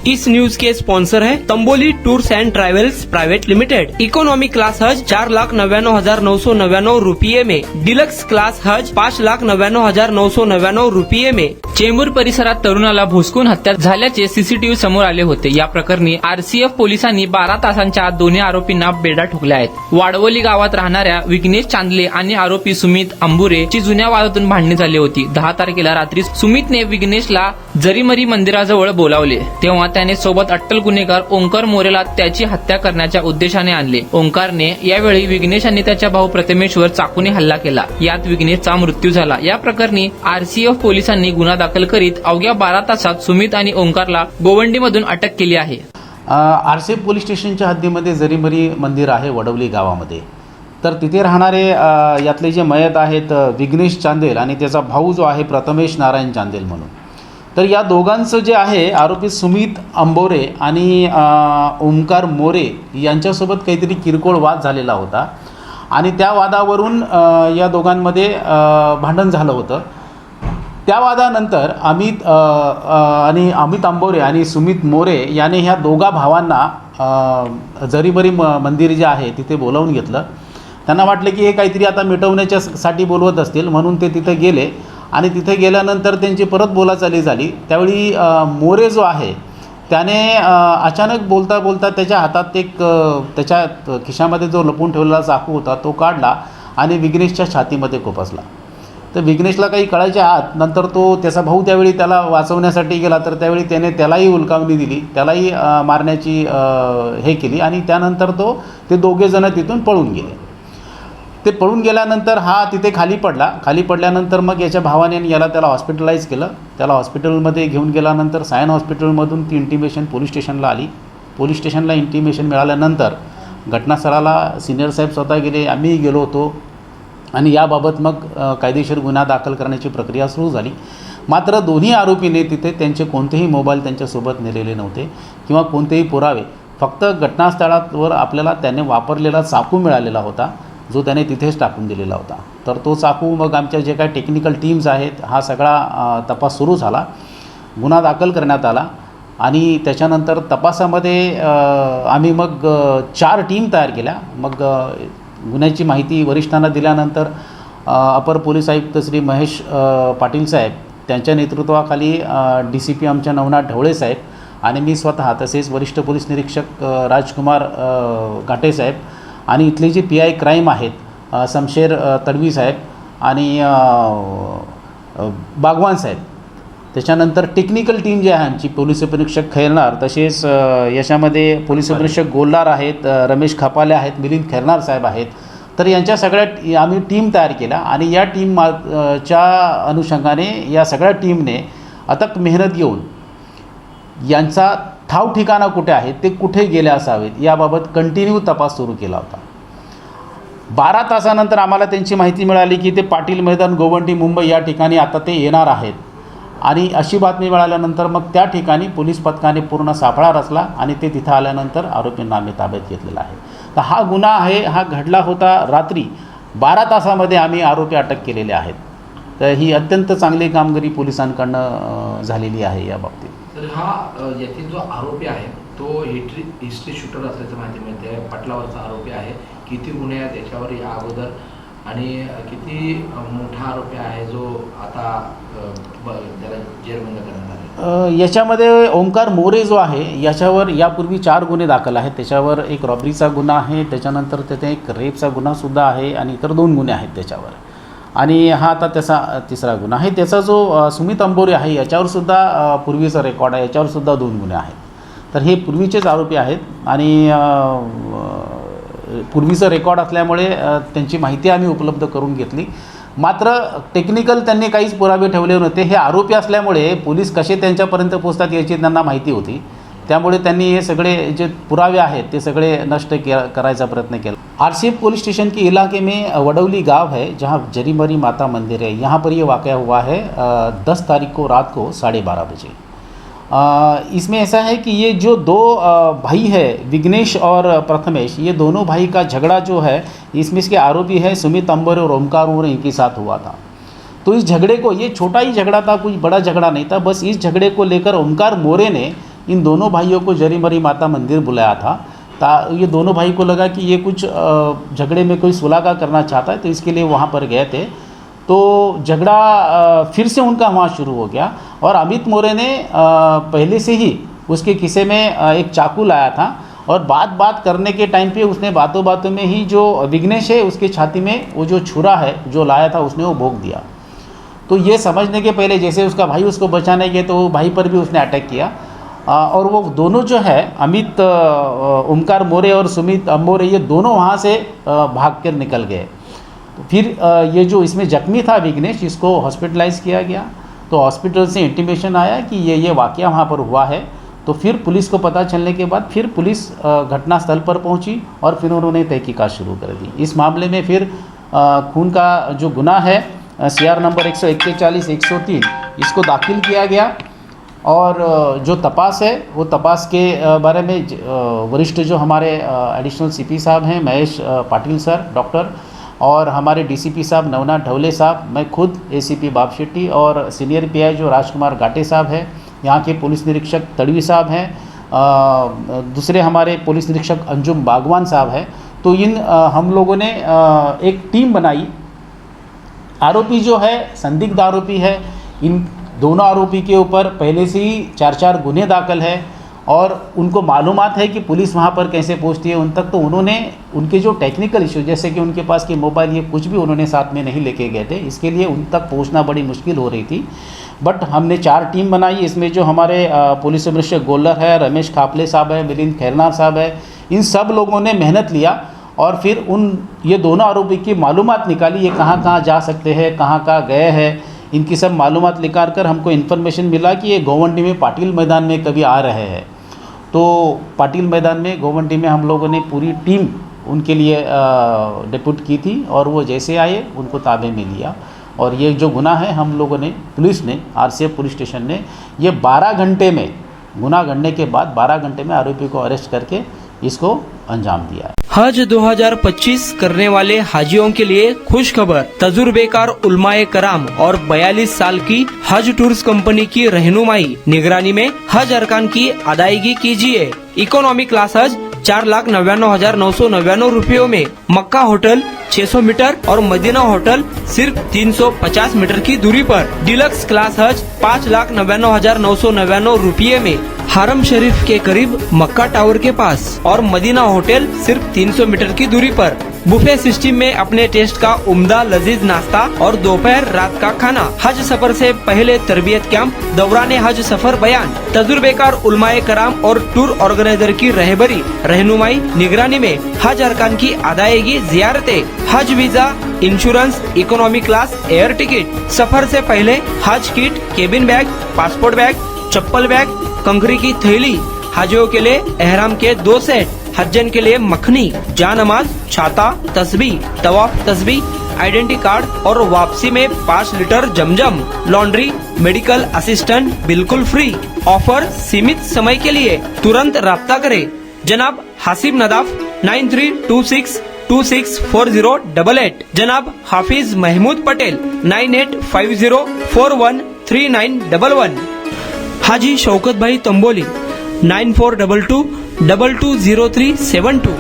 इस news के sponsor है Tamboli tours and travels private limited. Economy class हज 4,99,999 रुपये में, डिलक्स क्लास हज 5,99,999 रुपये में। चेंबूर परिसरात तरुणाला भुसकून हत्या झाल्याचे सीसीटीव्ही समोर आले होते। या प्रकरणी आरसीएफ पोलिसांनी 12 तासांच्या आत दोन्ही आरोपींना बेड्या ठोकल्या आहेत। वाडवली गावात राहणाऱ्या विघ्नेश चांदले आणि आरोपी सुमित अंबुरे ची जुन्या वादातून भांडणी झाली होती। 10 तारखेला रात्री सुमितने विघ्नेशला जरीमरी मंदिराजवळ बोलावले, तेव्हा त्याने सोबत अट्टल गुन्हेगार ओंकार मोरेला त्याची हत्या करण्याच्या उद्देशाने आणले। ओंकारने यावेळी विघ्नेश आणि त्याच्या भाऊ प्रथमेशवर चाकूने हल्ला केला, यात विघ्नेशचा मृत्यू झाला। या प्रकरणी आरसीएफ पोलिसांनी गुन्हा दाखल करीत अवघ्या 12 तासात सुमित आणि ओंकारला गोवंडीमधून अटक केली आहे। आरसीएफ पोलीस स्टेशनच्या हद्दीमध्ये जरीमरी मंदिर आहे वडवली गावामध्ये। तर तिथे राहणारे यातले जे मयत आहेत विघ्नेश चांदेल आणि त्याचा भाऊ जो आहे प्रथमेश नारायण चांदेल म्हणून। तर या दोघांचं जे आहे आरोपी सुमित अंबोरे आणि ओंकार मोरे यांच्यासोबत काहीतरी किरकोळ वाद झालेला होता आणि त्या वादावरून या दोघांमध्ये भांडण झालं होतं। त्या वादानंतर अमित अंबोरे आणि सुमित मोरे याने ह्या दोघा भावांना जरीमरी मंदिर जे आहे तिथे बोलावून घेतलं। त्यांना वाटलं की हे काहीतरी आता मिटवण्याच्यासाठी बोलवत असतील म्हणून ते तिथे गेले आणि तिथे गेल्यानंतर त्यांची परत बोलाचाली झाली। त्यावेळी मोरे जो आहे त्याने अचानक बोलता बोलता त्याच्या हातात त्याच्या खिशामध्ये जो लपून ठेवलेला चाकू होता तो काढला आणि विघ्नेशच्या छातीमध्ये खुपसला। तर विघ्नेशला काही कळायच्या आत नंतर त्याचा भाऊ त्यावेळी त्याला वाचवण्यासाठी गेला, तर त्यावेळी त्यालाही उलकावणी दिली, त्यालाही मारण्याची हे केली आणि त्यानंतर ते दोघे जण तिथून पळून गेले। ते पळून गेल्यानंतर हा तिथे खाली पडल्यानंतर मग याच्या भावाने त्याला हॉस्पिटलाइज केलं। त्याला हॉस्पिटलमध्ये घेऊन गेल्यानंतर सायन हॉस्पिटलमधून ती इंटिमेशन पोलीस स्टेशनला आली। पोलीस स्टेशनला इंटिमेशन मिळाल्यानंतर घटनास्थळाला सिनियर साहेब स्वतः गेले, आम्हीही गेलो होतो आणि याबाबत मग कायदेशीर गुन्हा दाखल करण्याची प्रक्रिया सुरू झाली। मात्र दोन्ही आरोपीने तिथे त्यांचे कोणतेही मोबाईल त्यांच्यासोबत नेलेले नव्हते किंवा कोणतेही पुरावे, फक्त घटनास्थळावर आपल्याला त्याने वापरलेला चाकू मिळालेला होता जो त्याने तिथेच टाकून दिलेला होता। तर तो चाकू मग आमच्या जे काही टेक्निकल टीम्स आहेत हा सगळा तपास सुरू झाला, गुन्हा दाखल करण्यात आला आणि त्याच्यानंतर तपासामध्ये आम्ही मग 4 टीम तयार केल्या। मग गुन्ह्याची माहिती वरिष्ठांना दिल्यानंतर अपर पोलीस आयुक्त श्री महेश पाटील साहेब त्यांच्या नेतृत्वाखाली DCP आमच्या नवनाथ ढवळे साहेब आणि मी स्वतः, तसेच वरिष्ठ पोलीस निरीक्षक राजकुमार घाटे साहेब आणि इथले जे PI क्राईम आहेत शमशेर तडवी साहेब आणि बागवान साहेब, त्याच्यानंतर टेक्निकल टीम जी आहे आमची पोलीस उपनिरीक्षक खैरनार, तसेच याच्यामध्ये पोलीस उपनिरीक्षक गोल्हार आहेत, रमेश खपाले आहेत, मिलिंद खैरनार साहेब आहेत। तर यांच्या सगळ्या आम्ही टीम तयार केल्या आणि या टीमच्या अनुषंगाने या सगळ्या टीमने अथक मेहनत घेऊन यांचा ठाव ठिकाणा कुठे आहे, ते कुठे गेले असावेत याबाबत कंटिन्यू तपास सुरू केला होता। 12 तासानंतर आम्हाला त्यांची माहिती मिळाली की ते पाटील मैदान गोवंडी मुंबई या ठिकाणी आता ते येणार आहेत आणि अशी बातमी मिळाल्यानंतर मग त्या ठिकाणी पोलीस पथकाने पूर्ण सापळा रचला आणि ते तिथं आल्यानंतर आरोपींना आम्ही ताब्यात घेतलेला आहे। तर हा गुन्हा आहे, हा घडला होता रात्री 12 तासामध्ये आम्ही आरोपी अटक केलेले आहेत। तर ही अत्यंत चांगली कामगिरी पोलिसांकडनं झालेली आहे या बाबतीत। तर हा यातील जो आरोपी आहे तो हिस्ट्री शूटर असल्याचं माहिती मिळते, पाटलावरचा आरोपी आहे। किती गुन्हे आहेत याच्यावर या अगोदर आणि किती मोठा आरोपी आहे जो आता त्याला जेरबंद करण्यात आले? याच्यामध्ये ओंकार मोरे जो आहे याच्यावर यापूर्वी 4 गुन्हे दाखल आहेत। त्याच्यावर एक रॉबरीचा गुन्हा आहे, त्याच्यानंतर त्याचा एक रेपचा गुन्हासुद्धा आहे आणि इतर 2 गुन्हे आहेत त्याच्यावर आणि हा आता त्याचा 3रा गुन्हा आहे। त्याचा जो सुमित अंबोरे आहे याच्यावरसुद्धा पूर्वीचा रेकॉर्ड आहे, याच्यावरसुद्धा 2 गुन्हे आहेत। तर हे पूर्वीचेच आरोपी आहेत आणि पूर्वीचं रेकॉर्ड असल्यामुळे त्यांची माहिती आम्ही उपलब्ध करून घेतली। मात्र टेक्निकल त्यांनी काहीच पुरावे ठेवले नव्हते। हे आरोपी असल्यामुळे पोलीस कसे त्यांच्यापर्यंत पोहोचतात याची त्यांना माहिती होती, त्यामुळे त्यांनी हे सगळे जे पुरावे आहेत ते सगळे नष्ट करायचा प्रयत्न केला। आरसीएफ पुलिस स्टेशन के इलाके में वडवली गांव है जहां जरीमरी माता मंदिर है, यहाँ पर ये वाक़या हुआ है 10 तारीख को रात को 12:30 बजे। इसमें ऐसा है कि ये जो 2 भाई है विघ्नेश और प्रथमेश, ये दोनों भाई का झगड़ा जो है इसमें इसके आरोपी है सुमित अंबोरे और ओंकार मोरे, इनके साथ हुआ था। तो इस झगड़े को, ये छोटा ही झगड़ा था, कुछ बड़ा झगड़ा नहीं था, बस इस झगड़े को लेकर ओंकार मोरे ने इन दोनों भाइयों को जरीमरी माता मंदिर बुलाया था। ये दोनों भाई को लगा कि ये कुछ झगड़े में कोई सुलह का करना चाहता है, तो इसके लिए वहाँ पर गए थे। तो झगड़ा फिर से उनका वहाँ शुरू हो गया और अमित मोरे ने पहले से ही उसके खिसे में एक चाकू लाया था और बात करने के टाइम पे उसने बातों बातों में ही जो विघ्नेश है उसके छाती में वो जो छुरा है जो लाया था उसने वो भोंक दिया। तो ये समझने के पहले जैसे उसका भाई उसको बचाने गए तो भाई पर भी उसने अटैक किया और वो दोनों जो है अमित ओमकार मोरे और सुमित मोरे ये दोनों वहाँ से भाग कर निकल गए। तो फिर ये जो इसमें जख्मी था विघ्नेश, इसको हॉस्पिटलाइज किया गया। तो हॉस्पिटल से इंटीमेशन आया कि ये वाक़या वहाँ पर हुआ है। तो फिर पुलिस को पता चलने के बाद फिर पुलिस घटनास्थल पर पहुंची और फिर उन्होंने तहकीकात शुरू कर दी। इस मामले में फिर खून का जो गुनाह है CR नंबर 141 103 इसको दाखिल किया गया और जो तपास है वो तपास के बारे में वरिष्ठ जो हमारे एडिशनल CP साहब हैं महेश पाटिल सर डॉक्टर और हमारे DCP साहब नवनाथ ढवले साहब, मैं खुद ACP बाप शेट्टी और सीनियर PI जो राजकुमार घाटे साहब हैं, यहाँ के पुलिस निरीक्षक तड़वी साहब हैं, दूसरे हमारे पुलिस निरीक्षक अंजुम बागवान साहब हैं। तो हम लोगों ने एक टीम बनाई। आरोपी जो है संदिग्ध आरोपी है, इन दोनों आरोपी के ऊपर पहले से ही 4 गुन्हे दाखिल है और उनको मालूमात है कि पुलिस वहाँ पर कैसे पहुँचती है उन तक। तो उन्होंने उनके जो टेक्निकल इशू जैसे कि उनके पास की मोबाइल ये कुछ भी उन्होंने साथ में नहीं लेके गए थे, इसके लिए उन तक पहुँचना बड़ी मुश्किल हो रही थी। बट हमने 4 टीम बनाई। इसमें जो हमारे पुलिस अधीक्षक गोल्लर है, रमेश खापले साहब है, मिलिंद खैरनार साहब है, इन सब लोगों ने मेहनत लिया और फिर ये दोनों आरोपी की मालूमात निकाली, ये कहाँ कहाँ जा सकते हैं, कहाँ कहाँ गए हैं, इनकी सब मालूमात निकाल कर हमको इन्फॉर्मेशन मिला कि ये गोवंडी में पाटिल मैदान में कभी आ रहे हैं। तो पाटिल मैदान में गोवंडी में हम लोगों ने पूरी टीम उनके लिए डिप्यूट की थी और वो जैसे आए उनको ताबे में लिया। और ये जो गुनाह है हम लोगों ने पुलिस ने RCF पुलिस स्टेशन ने ये 12 घंटे में गुनाह गढ़ने के बाद 12 घंटे में आरोपी को अरेस्ट करके इसको अंजाम दिया है। हज 2025 करने वाले हाजियों के लिए खुश खबर। तजुर्बेकार उलमाए कराम और 42 साल की हज टूर्स कंपनी की रहनुमाई निगरानी में हज अरकान की अदायगी कीजिए। इकोनॉमी क्लास हज 4,99,999 रुपयों में मक्का होटल 600 मीटर और मदीना होटल सिर्फ 350 मीटर की दूरी पर। डिलक्स क्लास हज 5,99,999 रुपये में हरम शरीफ के करीब मक्का टावर के पास और मदीना होटल सिर्फ 300 मीटर की दूरी पर। बुफे सिस्टम में अपने टेस्ट का उम्दा लजीज नाश्ता और दोपहर रात का खाना। हज सफर से पहले तरबियत कैंप, दौराने हज सफर बयान, तजुर्बेकार उलमाए कराम और टूर ऑर्गेनाइजर की रहबरी रहनुमाई निगरानी में हज अरकान की अदायगी, जियारतें, हज visa, insurance, economy class, air ticket. सफर से पहले हज kit, cabin bag, passport bag, चप्पल बैग, कंकरी की थैली, हाजियों के लिए एहराम के 2 सेट, हज्जन के लिए मखनी, जानमाज, छाता, तस्बीह, तवाफ तस्बीह, आइडेंटिटी कार्ड और वापसी में 5 लीटर जमजम। लॉन्ड्री, मेडिकल असिस्टेंट बिल्कुल फ्री। ऑफर सीमित समय के लिए, तुरंत राब्ता करें। जनाब हासिब नदाफ 9326264088। जनाब हाफिज महमूद पटेल 9850413911। हाजी शौकत भाई तंबोली 9422220372।